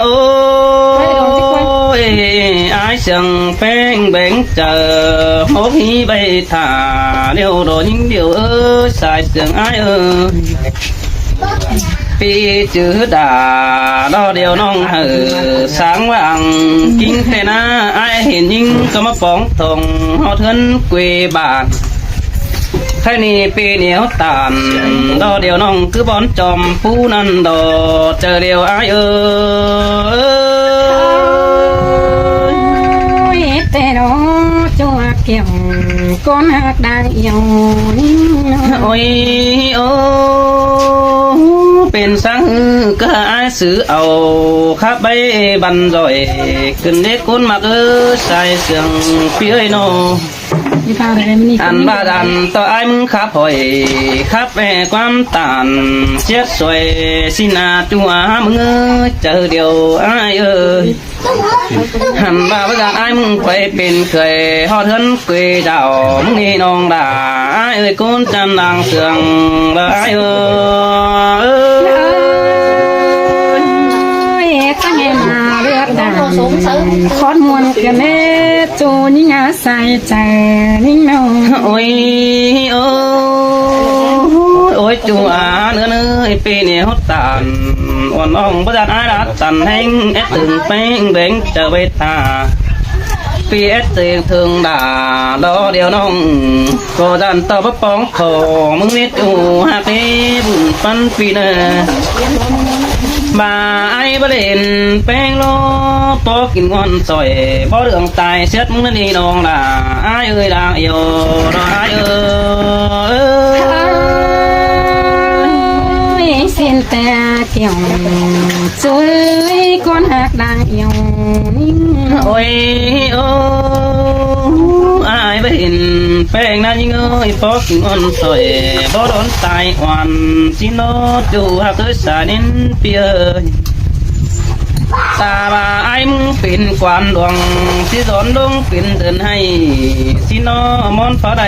ôi ai chẳng phèn bén chờ hốt hi bay thả điều đồ những điều ơi xài sương ai ơi pi chữ đà đó điều nong hở sáng vàng kinh thế na ai hiện những có mà bóng thòng họ thân quê bạn khai ni pi nhiều tàn đó điều nong cứ bón chòm phú năn đồ chờ điều ai ơi tê đó cho kiểu con hát đang yêu ôi ôเป็นสังก็ไอ้ซื้อเอาขับไปบันจ่อยขึ้นเด็กคนมาใส่เสียงพี่เอ้ยโนอันบ้าดันต่อไอ้มึงขับหอยขับไปความตานเช็ดสวยสินาจัวมึงเจอเดียวไอ้เอ้ยหันบ้าบ้าดันไอ้มึงไปเป็นเคยฮอดเฮินกุยดาวมึงนี่น้องด่าไอ้เอ้ยคนจันดังเสียงบ้าไอ้เอ้ยตั้งให้มาเลือกดังคอนมวนกันเนจูนี่งาใส่ใจนิ่งนองโอ้ยโอ้โอ้ยจูอาเนื้อเนื้อปีนี้ฮอตตานอ่อนอ่องประจันอาดัดตันแห้งเอ็ดตึงแป้งเบ่งเจอใบตาปีเอ็ดตึงถึงด่าล้อเดียวน้องก็ดันต่อปะปองคอมึงนิดจูหักให้บุญปันปีเนมาไอ้บะเล่นแป้งโลโตกินงอนซอยบ่เรื่องตายเสียดมึงนี่น้องล่ะไอ้เอ้ยด่างเอวไอ้เอ้ยสิ้นแต่เกี่ยวช่วยคนหักดังเอี่ยวนิ่งโอ้ยโอ้ไอ้บะเล่นแป้งนั่นยิ่งเอ้ยโตกินงอนซอยบ่โดนตายอ่อนสิโนจูหักเอ้ยสานินเปียตาบาไอ้มึงเป็นกวนดวงที่สอนดวงเป็นเดินให้สินอมอนฟ้าใด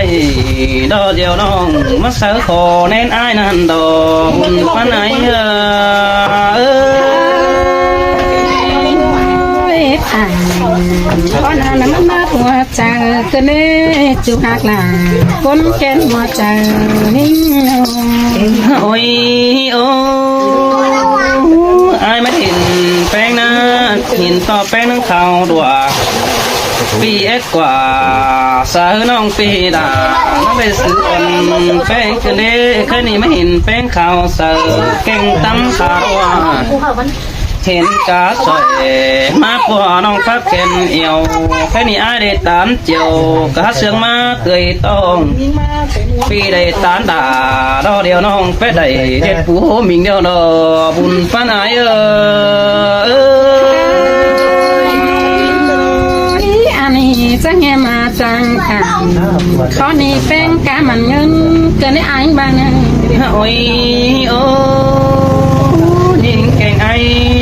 ดอเดียวน้องมาเสือขอเน้นไอ้นั่นดอกบุญฟ้าไหนตอนนั้นมันมาหัวใจก็เน่จูหักหลาคนแก่นหัวใจนิ่งโอ้ยโอ้ไอ้ไม่เห็นแป้งนะเห็นต่อแป้งนั่งเขาดัวปีเอ็ดกว่าสาวน้องปีดาน้องไปซื้อแป้งกันเด้แค่นี้ไม่เห็นแป้งขาวเสือเก่งตั้มขาว่าเห็นกาสวยมากกว่าน้องพักเข็นเอวแค่นี้ไอ้ได้ตามเจียวกาเสืองมาเกยต้องปีได้ตามด่าดอเดียวน้องแป๊ดได้เด็ดผู้มิงเดียวดอบุญฟ้าไหนอันนี้จะแง่มาจังกันข้อนี้เป็นกามันเงินเกินได้อ้างบางนึงโอ้ยโอ้ยิงเก่งไอ้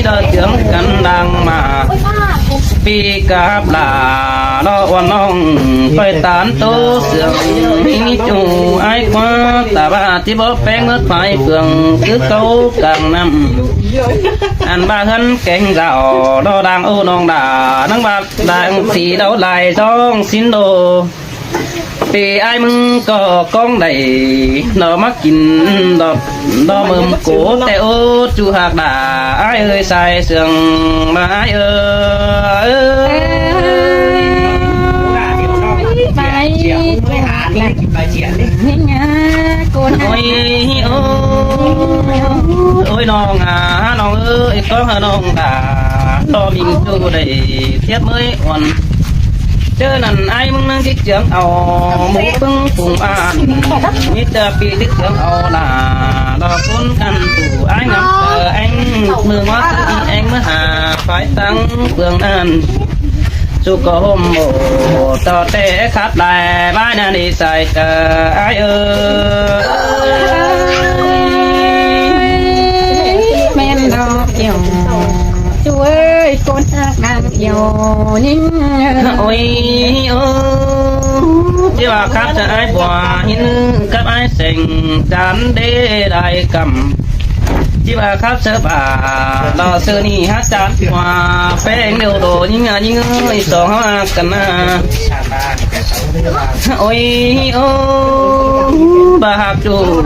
ดอเจืองกันดังมาปีกาบลาดอวันน้องไปตานโตเสืองนี่จูไอ้กว่าตาบาที่บ่แป้งเมื่อไฟเฟืองคือเขากลางน้ำอันบ้าเฮินเก่งดาวดอดังโอ้น้องด่านังบาดังสีดาวลายท้องสินโดปีไอ้มึงก็ก้องได้นอมากินดอกดอมึมโกแต่โอ้จูหักด่าไอ้เอ้ยใส่เสื่องมาไอ้เอ้ยไปนี่ไงคนโอ้ยโอ้โอ้ยน้องน้องเอ้ยก็น้องด่าดอมิงจูได้เทียบเมื่อยอ่อนเจอนั่นไอ้มึงนั่งที่เจียงเอาหมูตึงปุ่งอ่านมิเตอร์ปีที่เจียงเอาล่ะดอกคนกันตู่ไอ้งามเอ็งมือมาตีเอ็งเมื่อหาไฟตั้งเปลืองนั่นสุกโฮมโบต่อเตะขับลายบ้านนี่ใส่เจอไอ้เอแม่นดอกเกี่ยวช่วยคนหักดังเกี่ยวนิ่งโอ้ยโอ้ที่ว่าครับจะไอ้บัวหินกับไอ้เสงจานเดได้กำ chỉ bà khắp sơ bà lo sơ ni hát chán hòa phê đều đồ những ơi sổ hoa cần ôi ô bà hạt chủ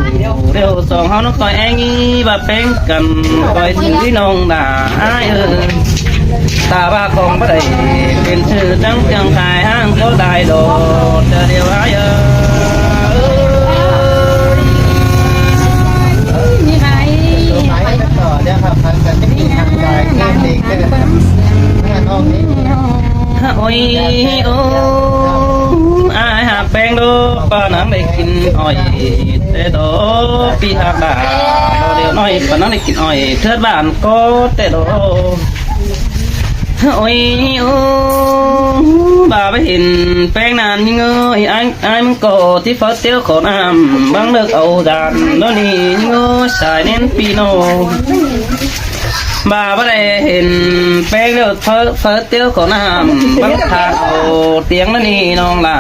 đều sổ hoa nó coi anh bà phê cần coi thứ nông đã ai ơi ta ba con bắt đầyเป็นชื่อจังจังไทยห้างก็ได้โดดเดียวai ơi ôi ô ai hạt bèn đô bà nắng để kinh ỏi tê đô pi hạt bà đô đều nói bà nắng để kinh ỏi thớt bạn có tê đô ôi ô bà mới hình bèn nàn nhưng ơi anh có tí phật tiêu khổ nam băng được ẩu đàn đó nì nhưng ơi xài nên pino bà bắt đây hình phê được phớt tiêu của nam bắt thang ồ tiếng nó đi non là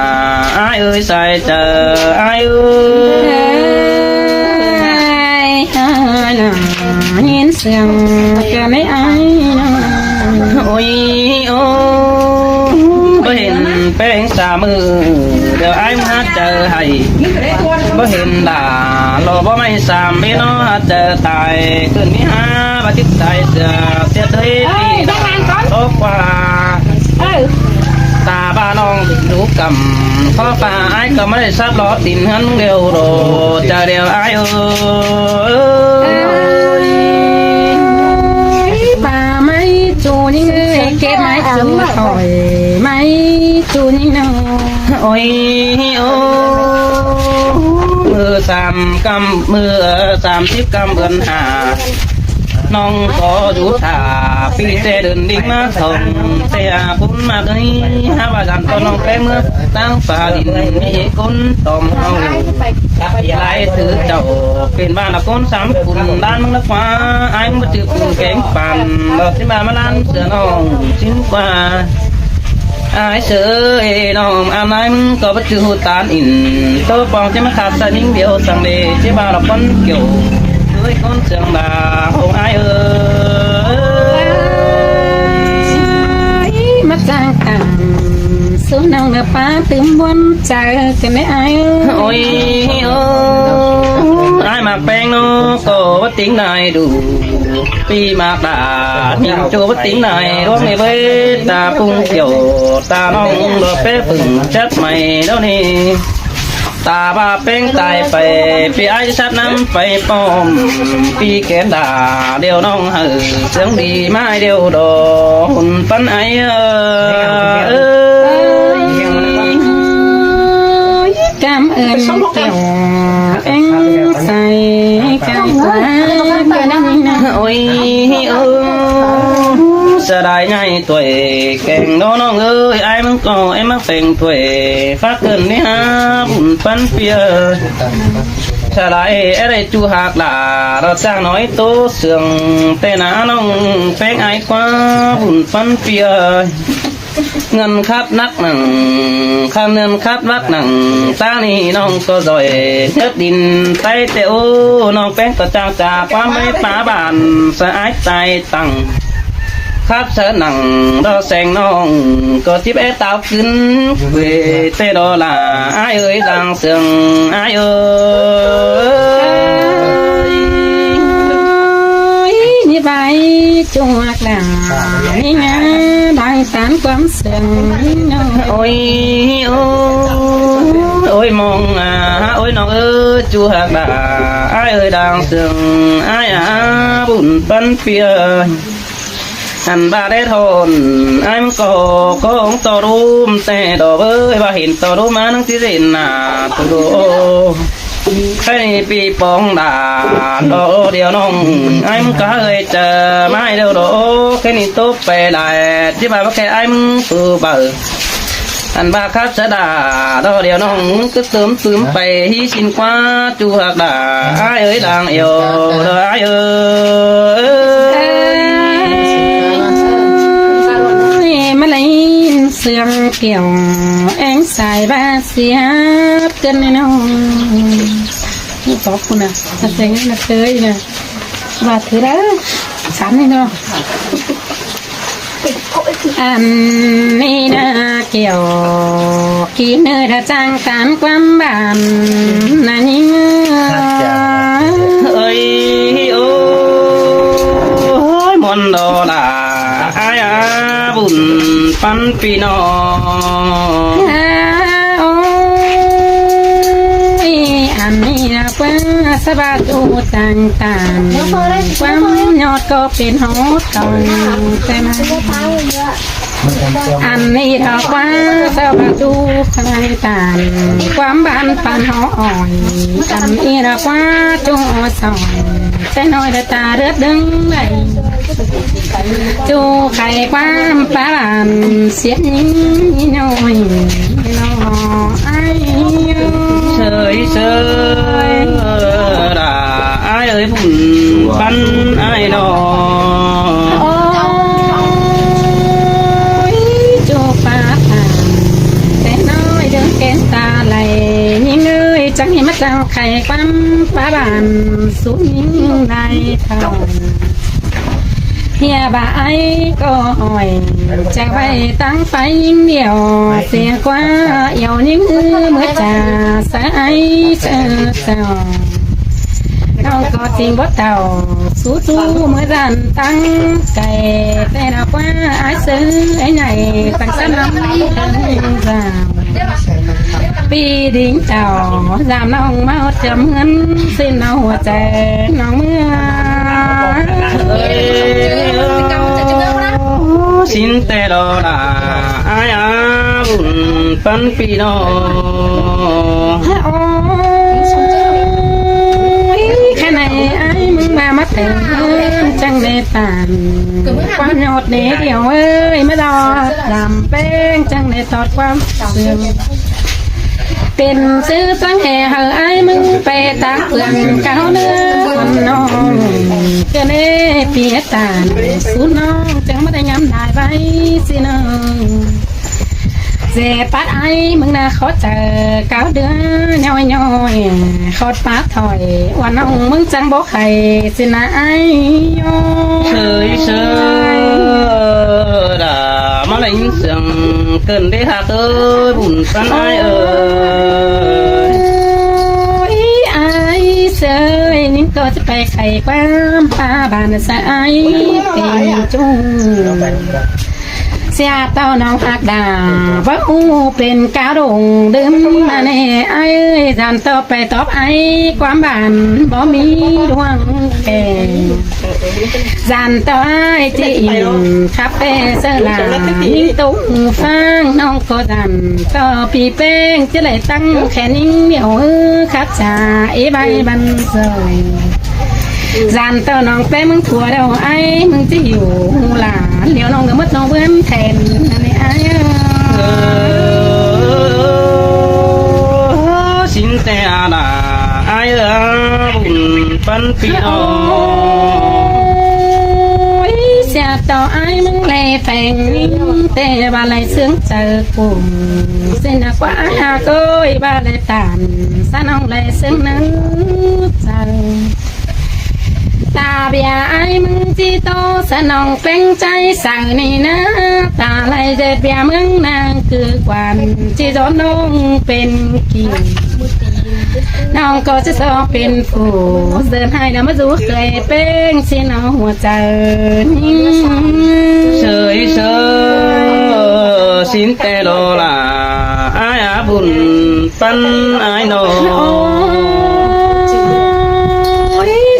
ai ơi sai chờ ai ơi nhìn xem cả mấy ai ôi ô bữa hình phê xa mưa đều ai hát chờ hay bữa hình là lo bó mây xàm biết nó hát chờ tài cơn mi ha bà thích tài sẽ tới đi tốt qua ta ba non đủ cầm khó pha ai cầm mới sắp lót tìm hắn đều đồ chờ đều ai ơi bà mấy chú những người kết máy chú hỏi mấy chú những nào ôi mưa xàm tiếp cam gần hà nong có chú thả pi xe đơn đi má thòng xe bún mà cái hai bà dàn con nong cái mưa tăng phà đình mi con tòm hầu lại thứ chậu bên ba là con sắm cùng đan nước hoa anh mới chịu cùng kén bàn đợt thứ ba mà lan sữa nong chín qua ai sợ nong am anh có bất cứ tán in tôi bong cho mắt khát sa những điều sang đề chứ ba là con kiểu với con trường là không ai ơi mắt giang thẳng xuống nông ngập phá tìm buôn chờ cái mấy ai ơi ai mà bèn nó có bất tiếng này đủ vì mà đã nhìn cho bất tiếng này đó này với ta phung kiểu ta nông được phép phừng chất mày đó nè ta ba bên tai phải vì ai sát năm phải bom vì kén đà đều nong hừ sướng đi mai đều đồ hồn phấn ấy cảm ơn kiểu anh say cảm quá ôi giờ đại ngày tuổi kèn đó nó ơi ai muốn có em mắc phèn tuổi phát cơn đi ha bùn phân phía giờ đại ở đây chú hạt là nó sang nói tố sườn tên á nông phèn ai quá bùn phân phía ngân khát nắc nằng khăn ngân khát vắt nằng ta ni nong có rồi nhất đình tay teo nong phèn có trang trà quá mấy phá bàn sẽ ái tay tăng khắp sở nặng đó sen non có tiếp é tao kín về tê đó là ai ơi rằng sườn ai ơi như vậy chung hoặc là nghe đang tán quắm sườn ôi ôi mong ôi nó ơi chú hoặc là ai ơi đang sườn ai bùn phân phía anh ba đế thôn anh có ông tàu đôm xe đỏ với và hiện tàu đôm mà nó chỉ đến là tàu đô cái bị bóng đà đổ điều nông anh có người chờ mai đâu đổ cái này tốt về lại chứ bà bác cái anh từ bờ anh ba khác sẽ đà đo điều nông cứ sớm về hy sinh qua chu hạt đà ai ơi đang yêu ai ơi mà lấy sương kiểu anh xài ba xía cân này nó có cô nào thật sự là tới nè và thứ đó sẵn này nó anh này là kiểu kỹ nơi đã trang cán quán bản là những ơi ôi món đó là ai à bùn pan pino anh này là quán sa ba tu tàng tàn quán nhọt có bên hốt còn tem anh này là quán sa ba tu khai tàn quán ban pan họ ỏi anh này là quán chung ở sỏi sẽ nói là ta rất đứng đây chú khai quán phá bàn xiết những nhồi nó ai sơi sơi là ai ơi bùn pan ai đó ôi chú phá bàn sẽ nói đứng kén ta lại những người chẳng hiểu mất sao khai quán phá bàn xuống những đại thầu nhà bà ấy có hỏi cha bay tăng phải những điều xưa qua yêu những mới trà xa ấy chờ sao không có tình bắt đầu sú chú mới dần tăng cày tay nào qua ai xứ ấy này tăng sát lắm vào vì đỉnh tàu giảm nông máu chấm ngân xin nào hòa trẻ nông mưa xin tê đó là ai à bùn pan pino cái này ai mừng mà mất tiền chẳng để tàn quá nhọt để điều ơi mới đo làm bén chẳng để tọt qua sườn tiền sư tăng hè hờ ai mừng về ta phượng cao nữa còn non cho nên phía tàn xuống non chẳng mất anh nhắm đại bay xin dè phát ai mừng na khó chờ cáo đứa nhoi nhoi khó phát thỏi hoàn ông mừng chẳng bố khầy xin là ai sơi sơi là má lạnh sương cần để hạt ơi bùn pan ai ơi ai sơi những cô sẽ phải khầy qua ba bàn sẽ ai tình chung xe tao nong hạt đà vỡ uเป็นcáo đồng đêm mà nè ai ơi dàn tao phải top ai quán bàn bỏ mi đoan kề dàn tao ai chị khắp bê sơ là những tung phang nong có dàn tao pi beng chứ lại tăng khẽ những miểu khắp trà ý bay ban rồi dàn tao nong bé mừng thua đâu ai mừng chỉ hiểu là liệu nong người mất nong bướm thèm này ai xin tê là ai à bùn pan pino xe tao ai mừng lè phèn tê bà lại sướng chờ cùng xin là quá hà côi bà lại tàn xa nong lại sướng nắng chờ ta bia ai mừng chi to sa nong phèn trái sờ này na ta lại dệt bia mừng nàng cứ quan chi gió nong bên kiaน้องก็จะสอบเป็นผู้เดินให้แล้วมาดูเคยเป็นสิน้องหัวใจ sơi sơi xin tê đó là ai à bùn pan ai nó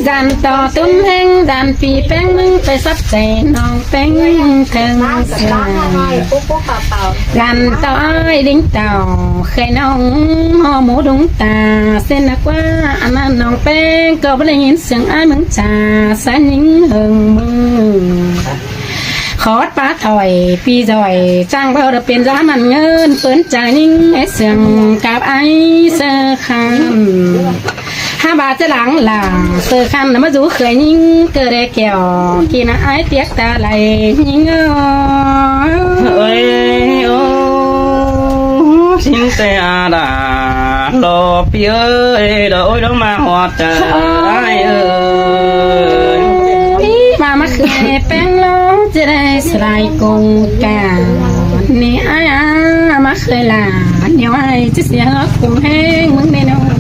dànต่อตุ้มแห้งดานปีแป้งมึงไปซับใจน้องแป้งเทิงสายดานต่อไอ้ดิ้งเต่าเคยน้องห่อหมูดุงตาเส้นนักว่าอันนั้นน้องแป้งก็ไม่ได้ยินเสียงไอ้มึงจ่าสายนิ่งเฮิงมือขอดป้าถอยปีจอยจ้างเบาเดเป็นร้านมันเงินเปิ้นใจนิ่งไอ้เสียงกับไอ้เสื้อคันhai bàจะหลังหลังเสือคันน่ะมาดูเคยยิ่งเกิดได้แก้วกินไอ้เตียกตาไหลยิ่งơi ô xin tê là lò phía ơi đôi đó mà hoạt ai ơi แป้งล้อจะได้สลายกงกานี่ไอ้มาเคยลาเดี๋ยวไอ้จะเสียคงแห้งมึงแน่นอน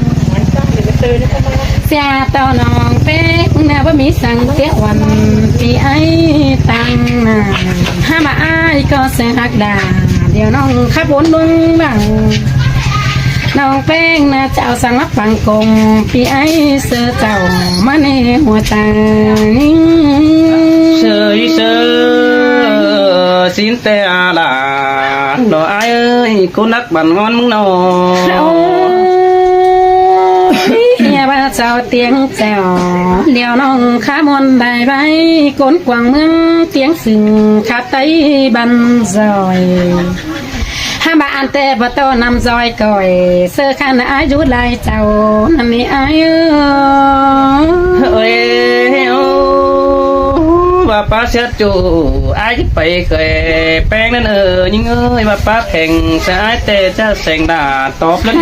เสียต่อน้องเป๊กนะว่ามีสั่งเตี้ยวันที่ไอ้ตังมาห้ามาไอ้ก็เสียหักดาเดี๋ยวน้องขับวนมึงบังน้องแป้งนะเจ้าสั่งรับฟังกงพี่ไอ้เสือเจ้ามาในหัวใจเสยเสยสินแต่อาลาดอกไอ้เอ้ยคนนักบันงอนมึงนอ เฮียบ้าเจ้าเตียงแจ้วเดี๋ยวน้องขามนได้ใบกนกวางเมืองเตียงสึงขาไตบันซอยห้าบาอันเตบโตนำซอยก่อยเสื้อขันอายุลายเจ้านั่นนี่อายุ เอ้ยโอ้ว่าป้าเสียจูไอ้ไปเคยแป้งนั่นยิ่งเอ้ยว่าป้าแข่งสายแต่จะแสงดาตอบแล้ว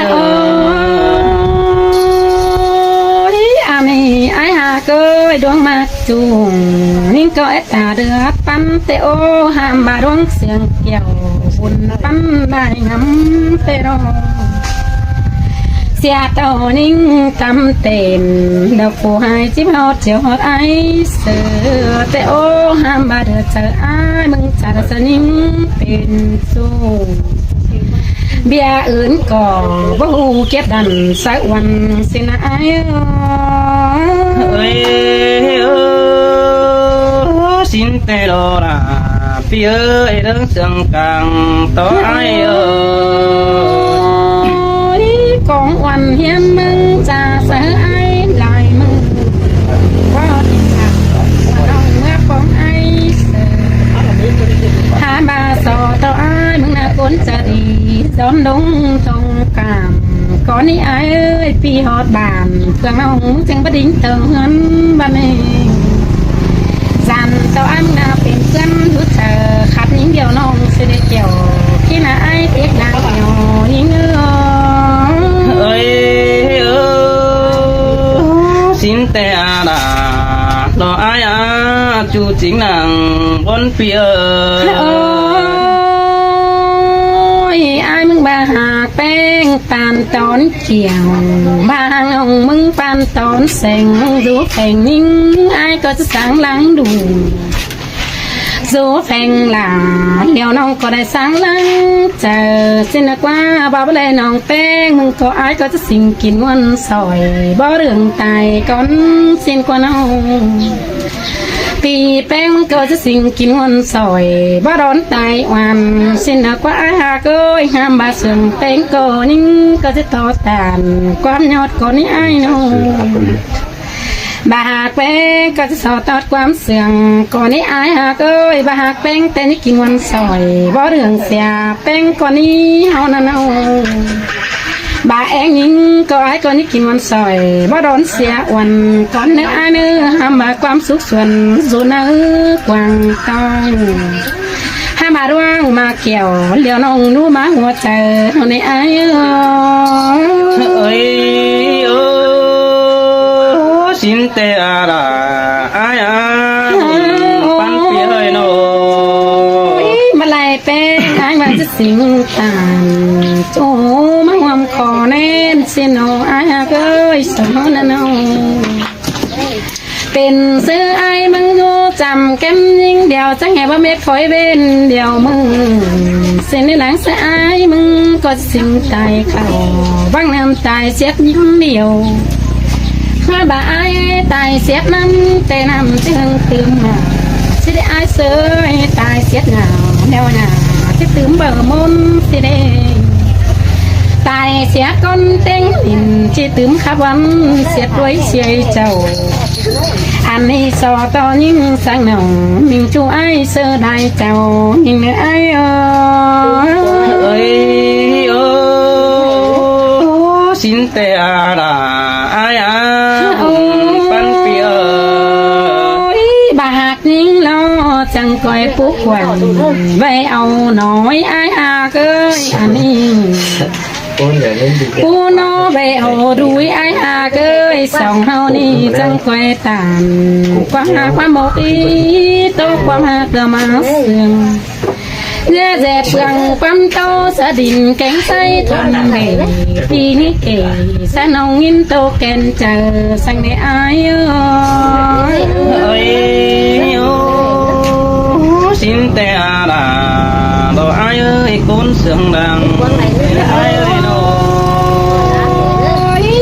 อามีไอหาเกยดวงมากจูงนิ่งก็เอตาเดือดปั้นเตโอหามบาดวงเสียงเกี่ยวบุญปั้นได้งำเตโรเสียเต้านิ่งตำเต้นดอกผู้หายจิ้มฮอดเจียวฮอดไอเสือเตโอหามบาเดือดเจอไอมึงจัดสนิ่งเป็นสู้เบียอื่นก็บ่ฮู้เก็บดันสักวันสินะไอ้เอ้ยสินแต่รอละพี่เอ้ยเรื่องเสียงกลางต่อไอ้กองวันเฮียนมึงจะเสือไอ้ลายมึงว่าติดขัดว่าน้องเมื่อของไอ้เสือหาบาสอต่อไอ้มึงน่ะคนจะดีดอนดงตรงกามก่อนนี้ไอ้เอ้ยพี่ฮอดบานเครื่องน้องจังบดิ้งเติงเงินบ้านเองจันต่ออ้ำน่าเป็นเพื่อนรู้เธอขัดนิ้งเดียวน้องเสด็จเกี่ยวที่น่าไอ้เด็กนางเดียวนิ้งเอ้ยสินแต่อาดาดอกไอ้จูจริงนังบนเปียไอ้มึงบาหากแป้งปานตอนเกี่ยวบางองมึงปานตอนเสงดูแข่งนิ่งไอ้ก็จะสั่งหลังดูดูแข่งหลังเดี๋ยวน้องก็ได้สั่งหลังเจอสินักว่าบ่าวเลยน้องแป้งมึงก็ไอ้ก็จะสิ่งกินวันซอยบ่เรื่องตายก่อนสิ้นกว่าน้องตีแป้งมันก็จะสิ่งกินวันซอยบ่ร้อนตายวันสิ้นนักว่าไอ้หาเกยห้ามบาเสื่อมแป้งก็นิ่งก็จะต่อตานความยอดก็นี่ไอ้น้องบาหากแป้งก็จะสอดตอดความเสื่อมก่อนนี้อายหากเอ้ยบาหากแป้งแต่นี่กินวันซอยบ่เรื่องเสียแป้งก่อนนี้เฮานั่นเอาบาเองยิงก็ไอ้ก่อนนี้กินวันซอยบ่โดนเสียวันก่อนเนื้อเนื้อห้ามบาความสุขส่วนสูนเนื้อกวางต้องห้ามบาร่วงมาเกี่ยวเลี้ยวน้องรู้มาหัวใจเฮาในไอ้เอ้ยสินแต่อาลาไอ้ปันเปียเลยโนมาไล่แป้งไอ้มาจะสิงตานโจมาหวมคอแน่นเสียโนไอ้เอ้ยสมนันเอาเป็นซื้อไอ้มึงดูจำแก้มยิงเดียวจังแห่ว่าเม็ดฝอยเว้นเดียวมึงเส้นในหลังเสียไอ้มึงก็สิงตายเขาบ้างน้ำตายเสียบยิ้มเดียวมาบ่ายตายเสียดน้ำแต่น้ำจึงตื่มมาสิได้อายเสยตายเสียดหนาวแนวหนาที่ตื่มเบอร์มนสิได้ตายเสียก้นเต็งหินที่ตื่มขับวันเสียด้วยเสียเจ้าอันนี้สอต่อยิ่งสังหนองมิ่งจูไอเสือได้เจ้ายิ่งเนื้อไอเอ้ยสินแต่อาลาไอ้ปันเปียบาหักนิ่งล้อจังก้อยปุ๊กวันไว้เอาหน่อยไอ้อาเกยอันนี้ ปูโนเบโอดุยไอฮาเกยสองเฮานี่จังคอยตานความหาความโมกีโตความหาเกลือมาเสื่อมเนื้อแจเปลืองความโตสะดินแกงไส้ทำให้ปีนี้เก๋สะนองยินโตแกนเจอสังในอายơi ô xin te là đồ ai ơi cún sương đằng ai ơi đồ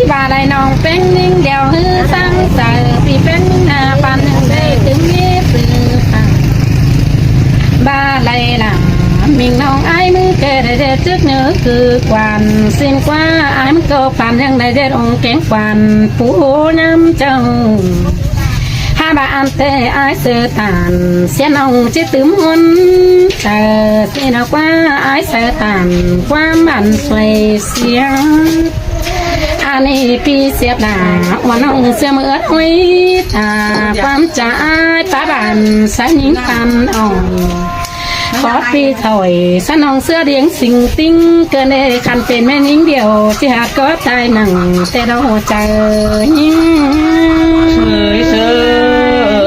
bà lại nòng bên ninh đèo hư sang giờ vì bên hà bàn đây tiếng nghe từ bà lại là mình nòng ai mới kể để trước nhớ cứ quan xin qua ai mới câu phản nhưng này để ông kén quan phú nam châu hai bạn tê ai sơ tàn xem ông chết tứ hôn chờ khi nào qua ai sơ tàn qua bản xoay xiang anh ấy pi xếp là hoàn ông xem mưa ơi ta quan trả ai phá bản sáng những pan ông có pi thổi sáng ông xưa điếng xinh tinh cơ nề khăn tên men những điều chỉ hạt có tai nặng tê đâu chờ ơi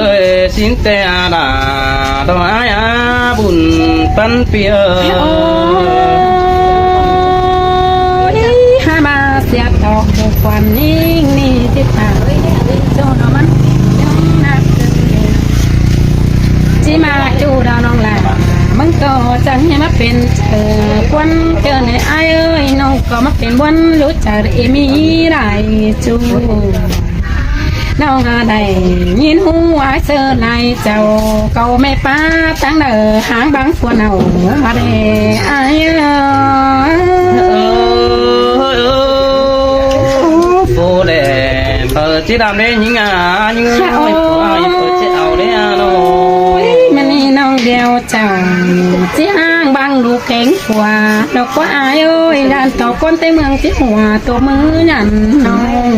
ơi xin te là đồ ai à buồn phân pia hai ba xếp tóc một quan ninh ni tiếp thả cho nó mắt chỉ mà chủ đạo nong làมันก็จังให้มาเป็นควันเกินไอ้เอ้ยน้องก็มาเป็นวันรู้จักเอมีได้จูน้องได้ยินหูไอ้เสื้อลายเจ้าเก่าไม่ป้าตั้งเด้อหางบางส่วนเอามาได้ไอ้phố để bờ chỉ làm đấy những những người chỉ ảo đấy đâuมันนี่น้องเดียวเจ้าที่ห้างบางลูกแข็งกว่าดอกก็อายเอ้ยด้านต่อก้นเต้เมืองที่หัวตัวมือหยันน้อง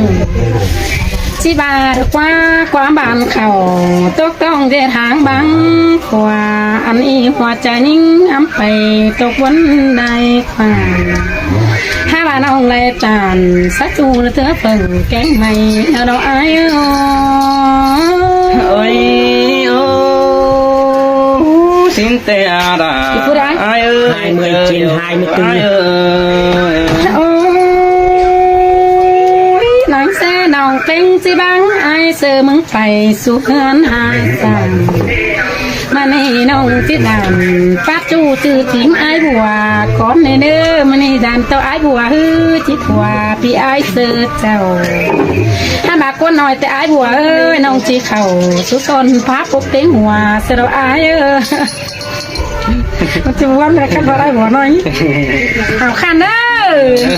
ที่บาดกว่าความบานเข่าตกต้องเดินทางบางกว่าอันนี้หัวใจนิ่งอ้ำไปตกวันใดกว่าถ้าบ้านน้องเลยจานสักจูเธอเปิ่งแกงใหม่เอาดอกอายơi ô xin te là ai ơi 27 ai ơi โอ้ยหนังแซ่น้องเป็นสิบังไอเสือมึงไปสู่เฮือนหาสังมาในน้องที่ดำปัดจูจือทีมไอบัวก้อนในเด้อมาในดำเต้าไอบัวฮือจิตหัวพี่ไอเสือเจ้าถ้าบากก้นหน่อยแต่ไอบัวเอ้ยน้องจีเข่าสุดตนพับปุ๊บเต็งหัวเสือไอมันจะวันอะไรกันอะไรหัวหน่อยเอาขันเด้อ